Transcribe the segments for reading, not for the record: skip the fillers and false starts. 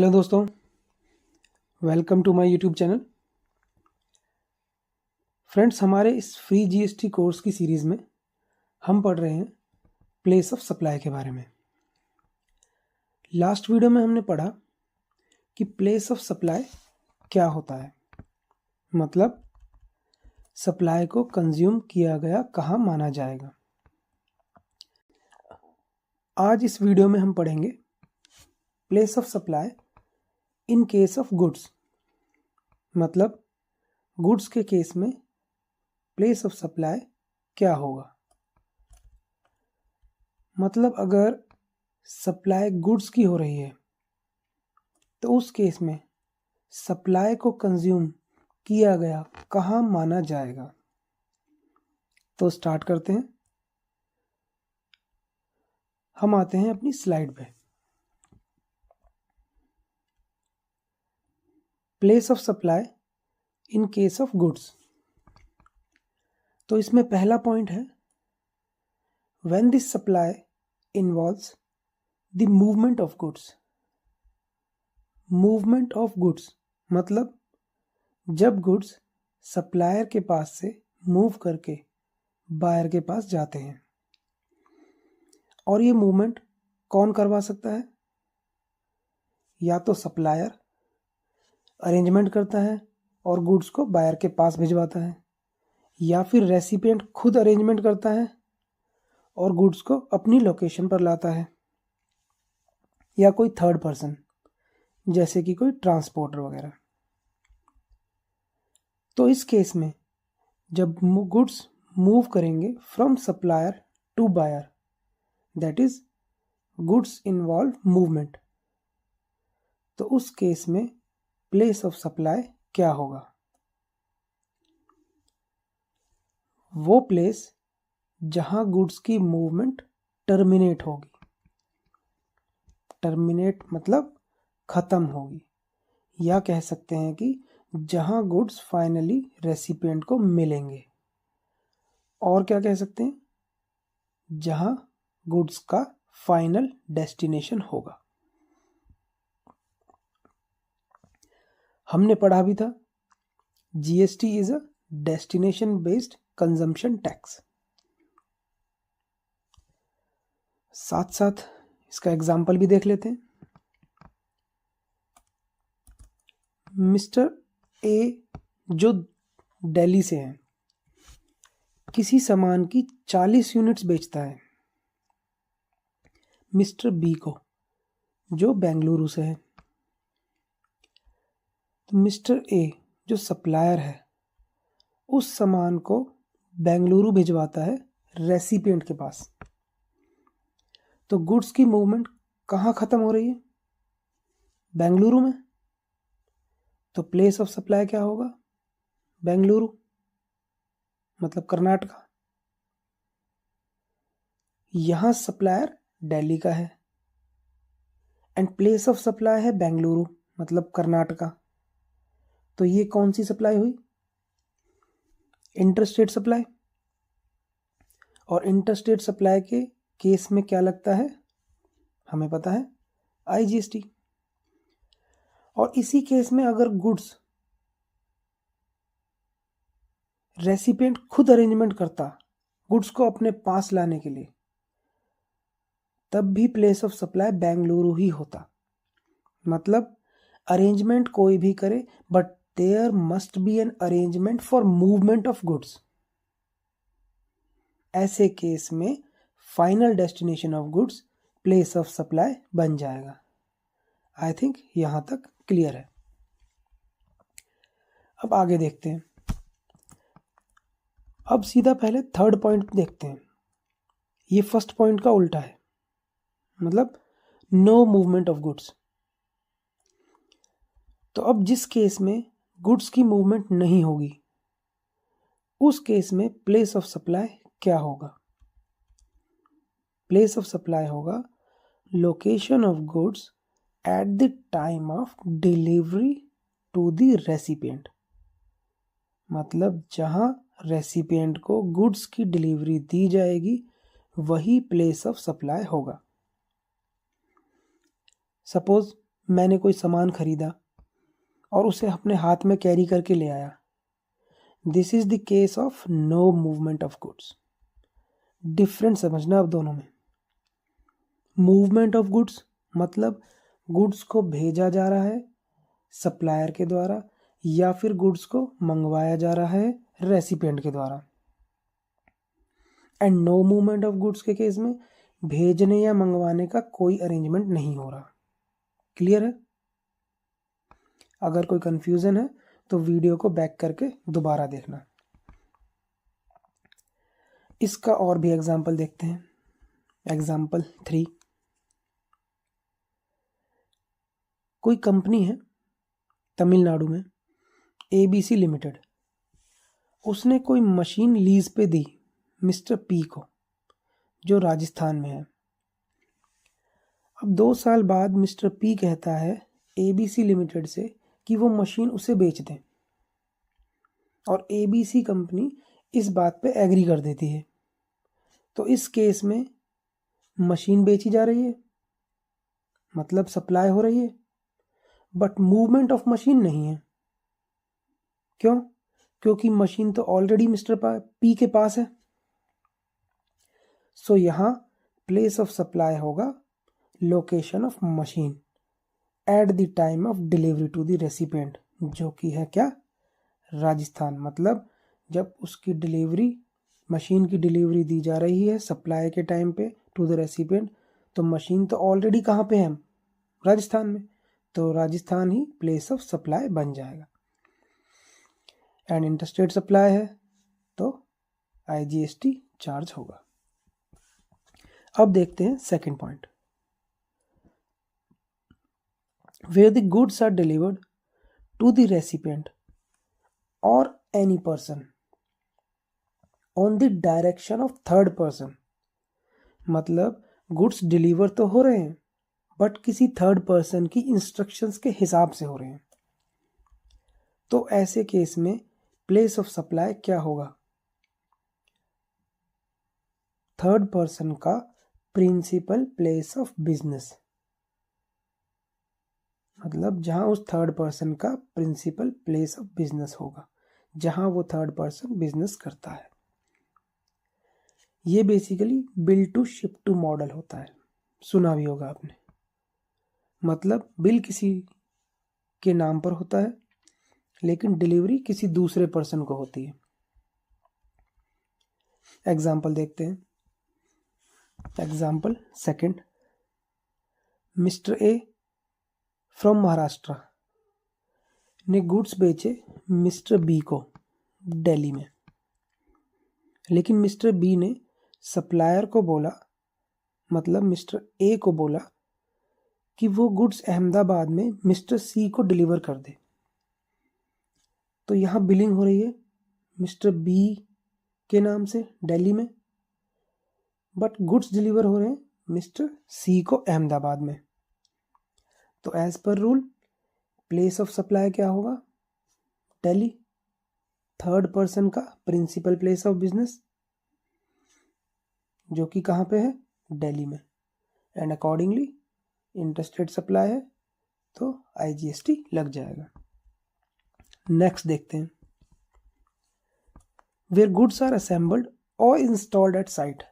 Hello दोस्तों, welcome to my YouTube channel. Friends, हमारे इस फ्री जीएसटी कोर्स की सीरीज़ में हम पढ़ रहे हैं प्लेस ऑफ सप्लाई के बारे में। लास्ट वीडियो में हमने पढ़ा कि प्लेस ऑफ सप्लाई क्या होता है, मतलब सप्लाई को कंज्यूम किया गया कहाँ माना जाएगा। आज इस वीडियो में हम पढ़ेंगे place of supply in case of goods, मतलब गुड्स के केस में प्लेस ऑफ सप्लाई क्या होगा। मतलब अगर सप्लाई गुड्स की हो रही है तो उस केस में सप्लाई को कंज्यूम किया गया कहाँ माना जाएगा। तो स्टार्ट करते हैं। हम आते हैं अपनी स्लाइड पे। Place of supply in case of goods. तो इसमें पहला पॉइंट है when this supply involves the movement of goods. Movement of goods मतलब जब गुड्स सप्लायर के पास से मूव करके बायर के पास जाते हैं। और ये मूवमेंट कौन करवा सकता है? या तो सप्लायर अरेंजमेंट करता है और गुड्स को बायर के पास भिजवाता है, या फिर रेसिपिएंट खुद अरेंजमेंट करता है और गुड्स को अपनी लोकेशन पर लाता है, या कोई थर्ड पर्सन जैसे कि कोई ट्रांसपोर्टर वगैरह। तो इस केस में जब गुड्स मूव करेंगे from supplier to buyer, that is goods involve movement, तो उस केस में प्लेस ऑफ सप्लाई क्या होगा? वो प्लेस जहां गुड्स की मूवमेंट टर्मिनेट होगी। टर्मिनेट मतलब खत्म होगी, या कह सकते हैं कि जहां गुड्स फाइनली रेसिपिएंट को मिलेंगे। और क्या कह सकते हैं? जहां गुड्स का फाइनल डेस्टिनेशन होगा। हमने पढ़ा भी था GST is a destination based consumption tax. साथ साथ इसका एग्जाम्पल भी देख लेते हैं। मिस्टर ए जो दिल्ली से है, किसी सामान की 40 यूनिट्स बेचता है मिस्टर बी को जो बेंगलुरु से है। तो मिस्टर ए जो सप्लायर है उस सामान को बेंगलुरु भिजवाता है रेसिपिएंट के पास। तो गुड्स की मूवमेंट कहाँ खत्म हो रही है? बेंगलुरु में। तो प्लेस ऑफ सप्लाई क्या होगा? बेंगलुरु, मतलब कर्नाटका। यहां सप्लायर दिल्ली का है एंड प्लेस ऑफ सप्लाई है बेंगलुरु, मतलब कर्नाटका। तो ये कौन सी सप्लाई हुई? Interstate supply. और इंटरस्टेट सप्लाई के केस में क्या लगता है? हमें पता है, आईजीएसटी। और इसी केस में अगर गुड्स रेसिपिएंट खुद अरेंजमेंट करता गुड्स को अपने पास लाने के लिए, तब भी प्लेस ऑफ सप्लाई बेंगलुरु ही होता। मतलब अरेंजमेंट कोई भी करे, but there must be an arrangement for movement of goods. ऐसे केस में final destination of goods place of supply बन जाएगा। आई थिंक यहां तक क्लियर है। अब आगे देखते हैं। अब सीधा पहले थर्ड पॉइंट देखते हैं। ये फर्स्ट पॉइंट का उल्टा है, मतलब नो मूवमेंट ऑफ गुड्स। तो अब जिस केस में गुड्स की मूवमेंट नहीं होगी उस केस में प्लेस ऑफ सप्लाई क्या होगा? प्लेस ऑफ सप्लाई होगा location of goods at the time of delivery to the recipient. मतलब जहां रेसिपिएंट को गुड्स की डिलीवरी दी जाएगी वही प्लेस ऑफ सप्लाई होगा। सपोज मैंने कोई सामान खरीदा और उसे अपने हाथ में कैरी करके ले आया, this is the case of no movement of goods. Different समझना अब दोनों में। मूवमेंट ऑफ गुड्स मतलब गुड्स को भेजा जा रहा है सप्लायर के द्वारा या फिर गुड्स को मंगवाया जा रहा है रेसिपिएंट के द्वारा। And no movement of goods के केस में भेजने या मंगवाने का कोई अरेंजमेंट नहीं हो रहा। क्लियर है? अगर कोई कंफ्यूजन है तो वीडियो को बैक करके दोबारा देखना। इसका और भी एग्जाम्पल देखते हैं। एग्जाम्पल 3, कोई कंपनी है तमिलनाडु में, ABC लिमिटेड। उसने कोई मशीन लीज पे दी मिस्टर पी को, जो राजस्थान में है। अब 2 साल बाद मिस्टर पी कहता है ABC लिमिटेड से कि वो मशीन उसे बेच दें, और ABC कंपनी इस बात पे एग्री कर देती है। तो इस केस में मशीन बेची जा रही है, मतलब सप्लाई हो रही है, बट मूवमेंट ऑफ मशीन नहीं है। क्यों? क्योंकि मशीन तो ऑलरेडी मिस्टर पी के पास है। सो यहाँ प्लेस ऑफ सप्लाई होगा location of machine at the time of delivery to the recipient, जो कि है क्या? राजस्थान। मतलब जब उसकी डिलीवरी, मशीन की डिलीवरी दी जा रही है सप्लाई के टाइम पे टू द रेसिपिएंट, तो मशीन तो ऑलरेडी कहाँ पे है? राजस्थान में। तो राजस्थान ही प्लेस ऑफ सप्लाई बन जाएगा। एंड इंटरस्टेट सप्लाई है तो IGST चार्ज होगा। अब देखते हैं second point, where the goods are delivered to the recipient or any person on the direction of third person। मतलब गुड्स डिलीवर तो हो रहे हैं बट किसी थर्ड पर्सन की इंस्ट्रक्शंस के हिसाब से हो रहे हैं। तो ऐसे केस में प्लेस ऑफ सप्लाई क्या होगा? थर्ड पर्सन का प्रिंसिपल प्लेस ऑफ बिजनेस, मतलब जहां उस थर्ड पर्सन का प्रिंसिपल प्लेस ऑफ बिजनेस होगा, जहां वो थर्ड पर्सन बिजनेस करता है। ये basically bill to ship to model होता है, सुना भी होगा आपने। मतलब बिल किसी के नाम पर होता है लेकिन डिलीवरी किसी दूसरे पर्सन को होती है। एग्जाम्पल देखते हैं। Example second, mister A from Maharashtra ने गुड्स बेचे मिस्टर बी को दिल्ली में, लेकिन मिस्टर बी ने सप्लायर को बोला, मतलब मिस्टर ए को बोला कि वो गुड्स अहमदाबाद में मिस्टर सी को डिलीवर कर दे। तो यहाँ बिलिंग हो रही है मिस्टर बी के नाम से दिल्ली में, बट गुड्स डिलीवर हो रहे हैं मिस्टर सी को अहमदाबाद में। तो as per rule place of supply क्या होगा? दिल्ली, थर्ड पर्सन का प्रिंसिपल प्लेस ऑफ बिजनेस, जो कि कहाँ पे है? दिल्ली में। एंड अकॉर्डिंगली इंटरस्टेट सप्लाई है तो IGST लग जाएगा। नेक्स्ट देखते हैं, वेयर गुड्स आर असेंबल्ड और इंस्टॉल्ड एट साइट।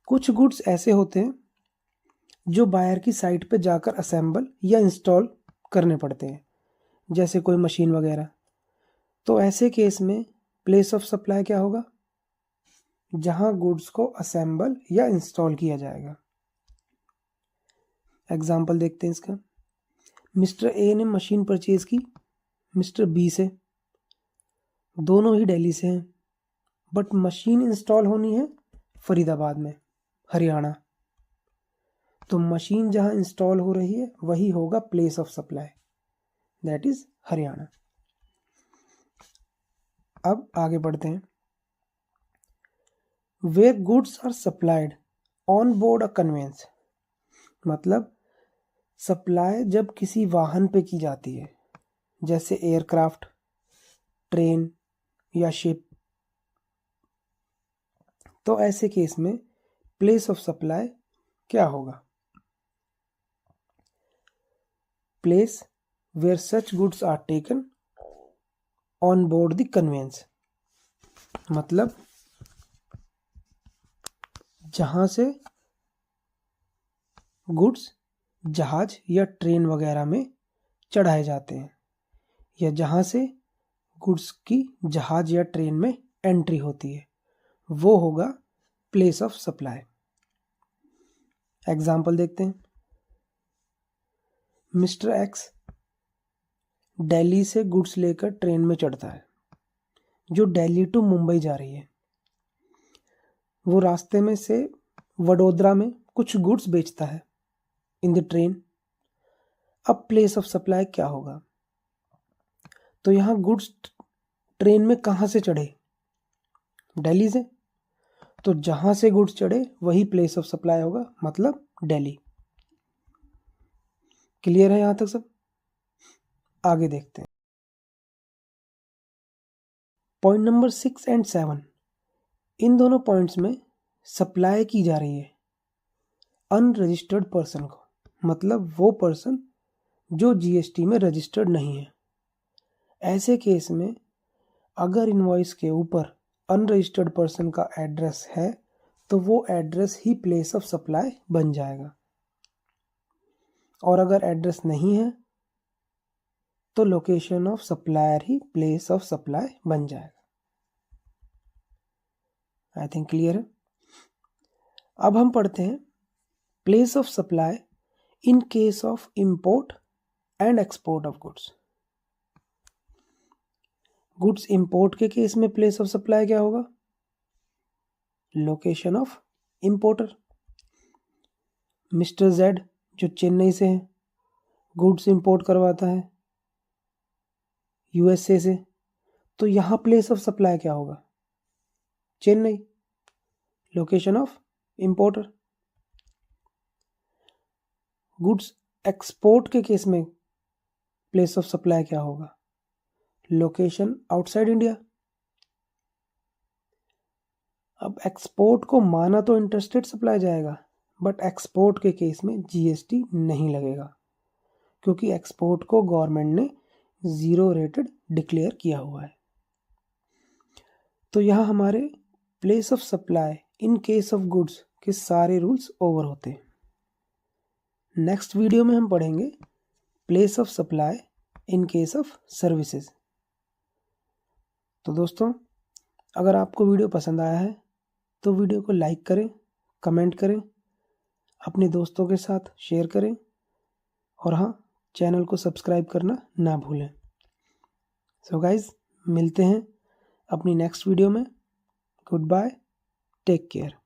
कुछ गुड्स ऐसे होते हैं जो बायर की साइट पे जाकर असेंबल या इंस्टॉल करने पड़ते हैं, जैसे कोई मशीन वगैरह। तो ऐसे केस में प्लेस ऑफ सप्लाई क्या होगा? जहां गुड्स को असेंबल या इंस्टॉल किया जाएगा। एग्जाम्पल देखते हैं इसका। मिस्टर ए ने मशीन परचेज की मिस्टर बी से, दोनों ही दिल्ली से हैं, बट मशीन इंस्टॉल होनी है फरीदाबाद में, हरियाणा। तो मशीन जहां इंस्टॉल हो रही है वही होगा place of supply, that is Haryana. अब आगे बढ़ते हैं। Where goods are supplied on board a conveyance, मतलब सप्लाई जब किसी वाहन पे की जाती है, जैसे एयरक्राफ्ट, ट्रेन या शिप। तो ऐसे केस में प्लेस ऑफ सप्लाई क्या होगा? Place where such goods are taken on board the conveyance, मतलब जहां से गुड्स जहाज या ट्रेन वगैरह में चढ़ाए जाते हैं, या जहां से गुड्स की जहाज या ट्रेन में एंट्री होती है, वो होगा प्लेस ऑफ सप्लाई। एग्जाम्पल देखते हैं। मिस्टर एक्स दिल्ली से गुड्स लेकर ट्रेन में चढ़ता है जो दिल्ली टू मुंबई जा रही है। वो रास्ते में से वडोदरा में कुछ गुड्स बेचता है इन द ट्रेन। अब प्लेस ऑफ सप्लाई क्या होगा? तो यहाँ गुड्स ट्रेन में कहाँ से चढ़े? दिल्ली से। तो जहां से गुड्स चढ़े वही प्लेस ऑफ सप्लाई होगा, मतलब दिल्ली। क्लियर है यहां तक सब? आगे देखते हैं। पॉइंट नंबर 6 एंड 7, इन दोनों पॉइंट्स में सप्लाई की जा रही है अनरजिस्टर्ड पर्सन को, मतलब वो पर्सन जो जीएसटी में रजिस्टर्ड नहीं है। ऐसे केस में अगर इनवॉइस के ऊपर अनरजिस्टर्ड पर्सन का एड्रेस है तो वो address he place of supply बन जाएगा, और अगर एड्रेस नहीं है तो location of supplier he place of supply बन जाएगा। आई थिंक क्लियर है। अब हम पढ़ते हैं place of supply in case of import and export of goods. Goods import के केस में प्लेस ऑफ सप्लाई क्या होगा? Location of importer. Mister Z जो चेन्नई से है, गुड्स इंपोर्ट करवाता है यूएसए से, तो यहां प्लेस ऑफ सप्लाई क्या होगा? Chennai, location of importer. Goods export के केस में प्लेस ऑफ सप्लाई क्या होगा? Location outside India. अब एक्सपोर्ट को माना तो इंटरस्टेट सप्लाई जाएगा, बट एक्सपोर्ट के केस में जीएसटी नहीं लगेगा, क्योंकि एक्सपोर्ट को गवर्नमेंट ने 0 रेटेड डिक्लेयर किया हुआ है। तो यहाँ हमारे place of supply in case of goods के सारे रूल्स ओवर होते हैं। नेक्स्ट वीडियो में हम पढ़ेंगे place of supply in case of services. तो दोस्तों, अगर आपको वीडियो पसंद आया है तो वीडियो को लाइक करें, कमेंट करें, अपने दोस्तों के साथ शेयर करें, और हाँ, चैनल को सब्सक्राइब करना ना भूलें। सो गाइज, मिलते हैं अपनी नेक्स्ट वीडियो में। Goodbye, take care.